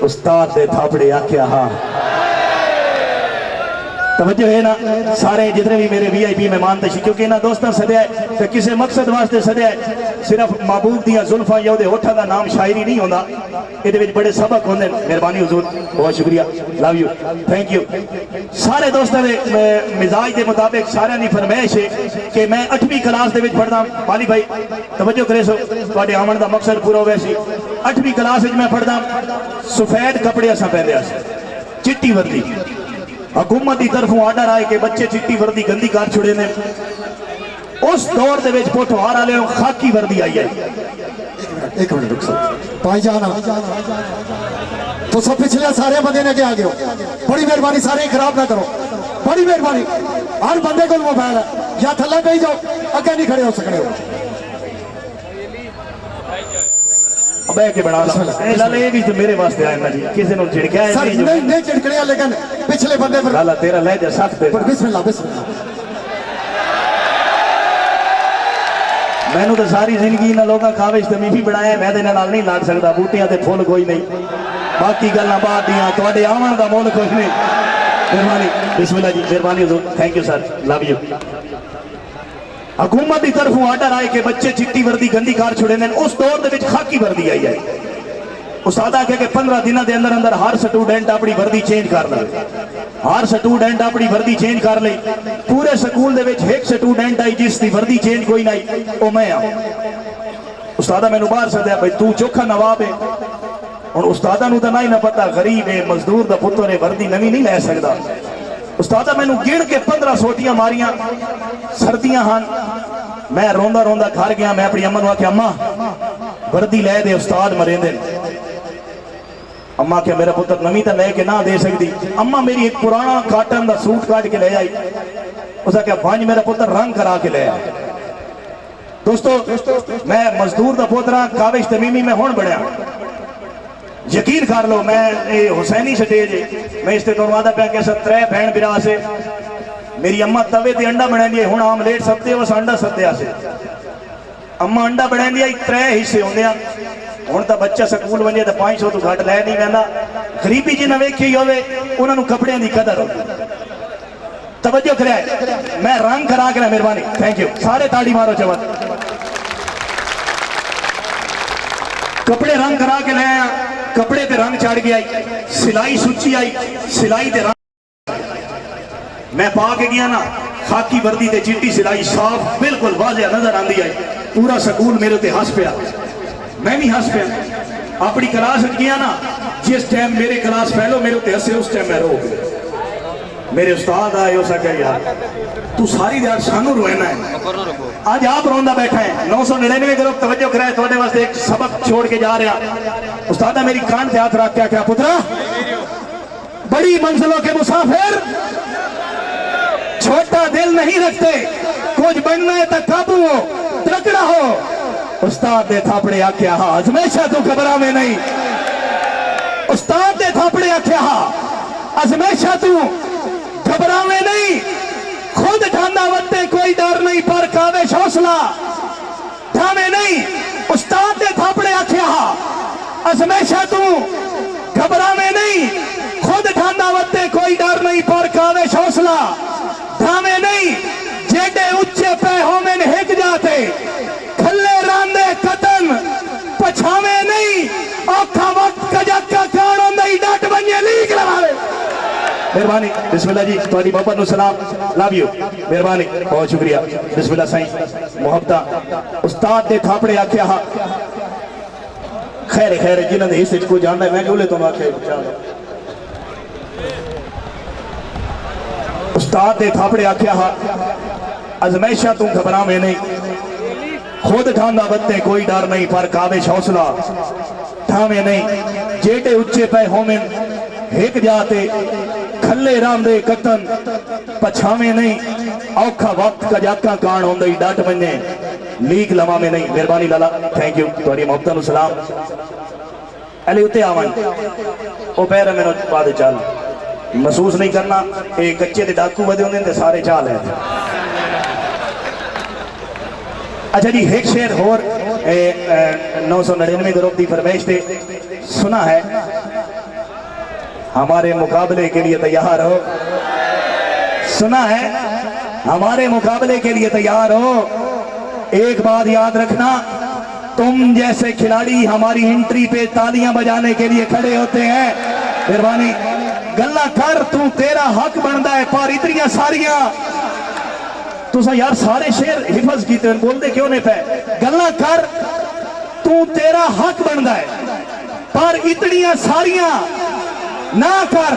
उस्ताद दे थापड़े आख्या हाँ। तवज्जो है ना सारे जितने भी मेरे VIP मेहमान थे, क्योंकि इन्होंने दोस्तों सदया है किसी मकसद वास्ते सदया है। सिर्फ महबूब दियां जुल्फां या उहदे होठां दा नाम शायरी नहीं होंदा, इहदे विच बड़े सबक होंदे। मेहरबानी हुजूर, बहुत शुक्रिया, लव यू, थैंक यू। सारे दोस्तों के मिजाज के मुताबिक सारियां दी फरमाइश है कि मैं 8वीं क्लास दे विच पढ़दा। माली भाई तवज्जो करे सो, तुहाडे आवन दा मकसद पूरा होवे सी। 8वीं क्लास विच मैं पढ़दा, सफेद कपड़े असां पहनदे सी, चिट्टी वर्दी। हुकूमत की तरफों आर्डर आए कि बच्चे चिट्टी वर्दी गंदी कर छुड़े ने। उस दौर के विच पोठवार वाले खाकी वर्दी आई है। एक मिनट रुक सो भाई जाना, तो सब पिछले सारे बंदे ने क्या आ गए हो। बड़ी मेहरबानी, सारे खराब ना करो, बड़ी मेहरबानी। हर बंदे को मोबाइल है, या थल्ले पे जाओ, अगे नहीं खड़े हो सकते हो। बह के बना लाला, ये भी तो मेरे वास्ते आया ना जी, किसी ने झिड़किया है नहीं झिड़कने, लेकिन पिछले बंदे पर लाला तेरा लहजा सख्त है। बिस्मिल्लाह बिस्मिल्लाह। मैनू तो सारी जिंदगी इन्होंने लोगों काविश तो मीफी बनाया, मैं इन्होंने नहीं लड़ सकता। बूटियां ते फुल कोई नहीं, बाकी गल्लां बात दियां, तुहाडे आवन दा मुल कुछ नहीं। मेहरबानी, बिस्मिल्लाह जी, मेहरबानी हुजूर, thank you sir, love you. हुकूमत की तरफों आर्डर आए कि बच्चे चिट्टी वर्दी गंदी कार छुड़े ने। उस दौर के विच खाकी वर्दी आई है। उस्ताद आखे कि 15 दिनों के अंदर अंदर हर स्टूडेंट अपनी वर्दी चेंज कर ले। हर स्टूडेंट अपनी वर्दी चेंज कर ले। पूरे स्कूल एक स्टूडेंट आई जिसकी वर्दी चेंज कोई नहीं, वो मैं हाँ। उस्तादा मैनू बाहर सद्या, भाई तू चोखा नवाब है। हुण उस्तादा नू तां नहीं ना पता, गरीब है, मजदूर दा पुत्तर है, वर्दी नवी नहीं लै सकदा। उस्तादा मैनू गिण के 15 सोटियां मारियां, सर्दियां हन। मैं रोंदा रोंदा घर गया। मैं अपनी अम्मा नू आख्या, अम्मा वर्दी लै दे, उस्ताद मरेंदे। अम्मा क्या मेरा पुत्र नवी तो लैके ना दे सकती। अम्मा मेरी एक पुराना काटन का सूट काट के ले आई। उस क्या पंज मेरा पुत्र रंग करा के ले आया। दोस्तों मैं मजदूर का पुत्र, काविश तमीमी में हुण बनया। यकीन कर लो, मैं हुसैनी स्टेज है, मैं इससे वादा पाया कि 3 भैन बिरा से मेरी अम्मा तवे ते अंडा बनाई है। हुण आमलेट सत्ते बस अंडा सत्या से अम्मा अंडा बनाई है। 3 हिस्से होंगे। हुण तो बच्चा स्कूल वजे तो 500 तो घट लै नहीं पैंदा। गरीबी जिन्हें वेखी होवे उन्होंने कपड़ियां की कदर हो। तवज्जो करे, मैं रंग करा के, मेहरबानी, थैंक यू, सारे ताड़ी मारो जवाब। कपड़े रंग करा के ले आया, कपड़े ते रंग चढ़ गया, सिलाई सुची आई, सिलाई ते रंग मैं पा के गया ना, खाकी वर्दी ते चिट्टी सिलाई साफ बिल्कुल वाज़ेह नजर आंदी आई। पूरा स्कूल मेरे ते हंस पिया, मैं भी हंस पिया। अपनी क्लास गया ना, जिस टाइम मेरे क्लास फैलो मेरे ते हंसे, उस टाइम मैं रो गया। मेरे उस्ताद आए, हो सके यार तू सारी दिहाड़ सानू रोना है, आज आप रोंदा बैठा है। 999 ग्रुप तवज्जो कराए, थोड़े वास्ते एक सबक छोड़ के जा रहा। उस्ताद मेरी कान पे हाथ रख क्या पुत्रा, बड़ी मंजिलों के मुसाफिर छोटा दिल नहीं रखते, कुछ बनना है तो काबू हो, तगड़ा हो। उस्ताद ने थापड़े आख्या हा, हमेशा तू घबरा में नहीं। उस्ताद ने थापड़े आख्या हा, हमेशा तू घबरावे नहीं। खुद ठांदा वत्ते कोई डर नहीं, पर कावेश हौसला ठावे नहीं। उस्ताद ने थापड़े आख्या हा, हमेशा तू घबरावे नहीं। खुद ठांदा वत्ते कोई डर नहीं, पर कावेश हौसला ठावे नहीं। जेडे उच्चे पे होवे ने हिक जाते, खल्ले रांदे कतन पछावे नहीं। औखा वक्त कजक्का कान होंदा ही डट बनिए लीक लगावे। मेहरबानी, बिस्मिल्लाह जी, थोड़ी मोहब्बत नु सलाम, लव यू, मेहरबानी, बहुत शुक्रिया, बिस्मिल्लाह साईं, मोहब्बत। उस्ताद ने थापड़े आख्या हा, खैर खैर जिन्होंने हिस्से को जानना है, मैं बोले तो आखे। उस्ताद ने थापड़े आख्या हा, अजमैशा तू घबरा में नहीं। खुद ठांदा बत्ते कोई डर नहीं, पर कावेश हौसला ठावे नहीं। जेटे उच्चे पे होमे हिक जाते, खल्ले रांदे कतन पछावे नहीं। औखा वक्त कजाका कान होंदे ही डट बने, लीक लवा में नहीं। मेहरबानी लाला, थैंक यू, थोड़ी मोहब्बत नु सलाम। अले उत्ते आवन ओ पैर मेरे बाद चल, महसूस नहीं करना ये कच्चे ते डाकू वधे होंदे ते सारे चाल है। अच्छा जी, एक शेर होर 999 ग्रुप की फरमाइश से सुना है। हमारे मुकाबले के लिए तैयार हो? सुना है, हमारे मुकाबले के लिए तैयार हो? एक बात याद रखना, तुम जैसे खिलाड़ी हमारी एंट्री पे तालियां बजाने के लिए खड़े होते हैं। मेहरबानी गल्ला कर, तू तेरा हक बनता है, पर इतनी सारियां तुसा यार सारे शेर हिफज कीते बोलते क्यों नहीं पे? गल्ला कर, तू तेरा हक बनता है, पर इतनियां सारियां ना कर।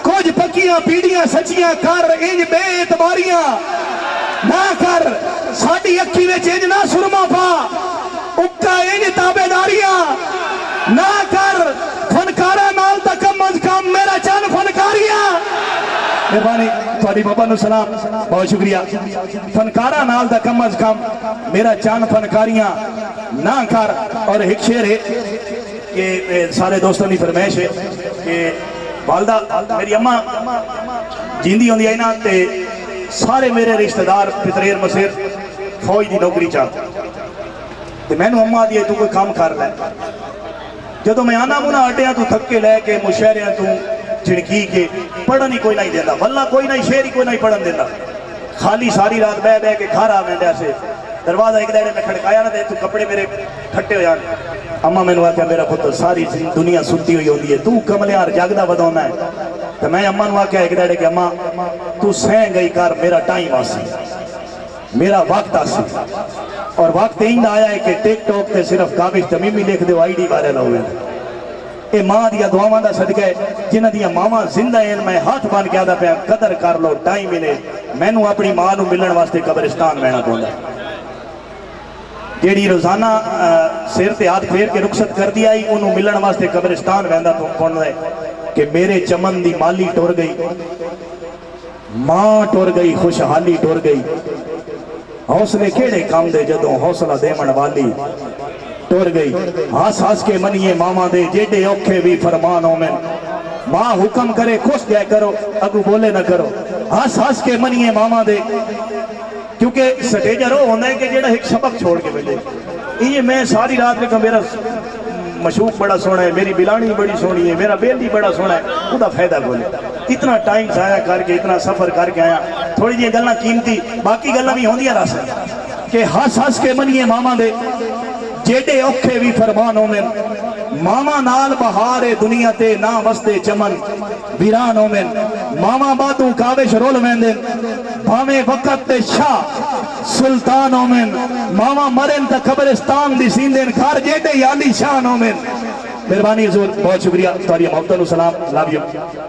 कुछ पक्कियां पीड़ियां सच्चियां कर, इंज बेएतबारियां ना कर। साडी अखी विच इंज ना सुरमा पा, उक्का इंज ताबेदारियां ना कर। फनकारा नाल तां कम अज कम मेरा चन फनकारियां। मेहरबानी थोड़ी बाबा नु सलाम, बहुत शुक्रिया। फनकारा नाल तां कम अज कम मेरा चन फनकारियां ना कर। और एक शेर है कि सारे दोस्तों की फरमाइश है कि वालदा मेरी अम्मा जींदी होंदी आई ना ते सारे मेरे रिश्तेदार पितरेर मसेर फौज की नौकरी चाहते, मैनू अम्मा दी तू कोई काम कर लै। जो मैं आना मुना अड्डिया तू थके लैके मुशहरिया तू झिड़की के पढ़न ही कोई नहीं देता, वल्ला कोई नहीं, शेर ही कोई नहीं पढ़न देता। खाली सारी रात बह बह के घर आ मैं ऐसे दरवाजा एक दाड़े में खड़काया ना तू कपड़े मेरे खट्टे हो जाने। अम्मा मैनू आख्या मेरा पुत्र सारी दुनिया सुती हुई होती है, तू कमलियार जगदा बदौना है। तो मैं अम्मा नू आख्या एक दाड़े कि अम्मा तू सह गई कर, मेरा टाइम आसी, मेरा वक्त आसी। और वक्त इंदा आया है कि टिकटॉक पे सिर्फ काबिश तमीमी लिख दो, आईडी वायरल हो गए। मां दिया दुआवां दा सदका है, जिन्हां दियां मावां जिंदा हैं, मैं हाथ बन के आदा पिया कदर कर लो, टाइम मिले। मैनू अपनी मां नू मिलण वास्ते कब्रिस्तान बहना पौंदा, जेड़ी रोजाना सिर ते हाथ फेर के रुखसत कर दी आई, उन्होंने मिलण वास्ते कब्रिस्तान बहना पौंदा है। कि मेरे चमन दी माली टुर गई, मां टुर गई, खुशहाली टुर गई। हौसले केड़े काम दे जदों हौसला देवन वाली टुर गई। हस हस के मनिए मामा दे, जेडे औखे भी फरमान होवे। मां हुक्म करे खुश गए करो, अगू बोले न करो। हस हस के मनिए मामा दे, क्योंकि स्टेजर वो होता है कि जेड़ा एक सबक छोड़ के मिले। ये मैं सारी रात में मेरा मशूक बड़ा सोहना है, मेरी बिलानी बड़ी सोहनी है, मेरा बेली बड़ा सोहना है, उसका फायदा बोले। इतना टाइम जाया करके, इतना सफर करके आया, थोड़ी जी गल्लां कीमती, बाकी गल्लां भी होंदियां रस कि हस हस के मनिए मामा दे, जेडे औखे भी फरमान होवे। मामा नाल बहारे दुनिया ते ना वसते चमन वीरान होवे। मामा बातू काविश रोल वेंदे, भावे वक्त ते शाह सुल्तान होवे। मामा मरन त कब्रिस्तान दी सींदे घर, जेडे याली शान होवे। मेहरबानी हुजूर, बहुत शुक्रिया। तुहाडी मोहब्बत नू सलाम, लव यू।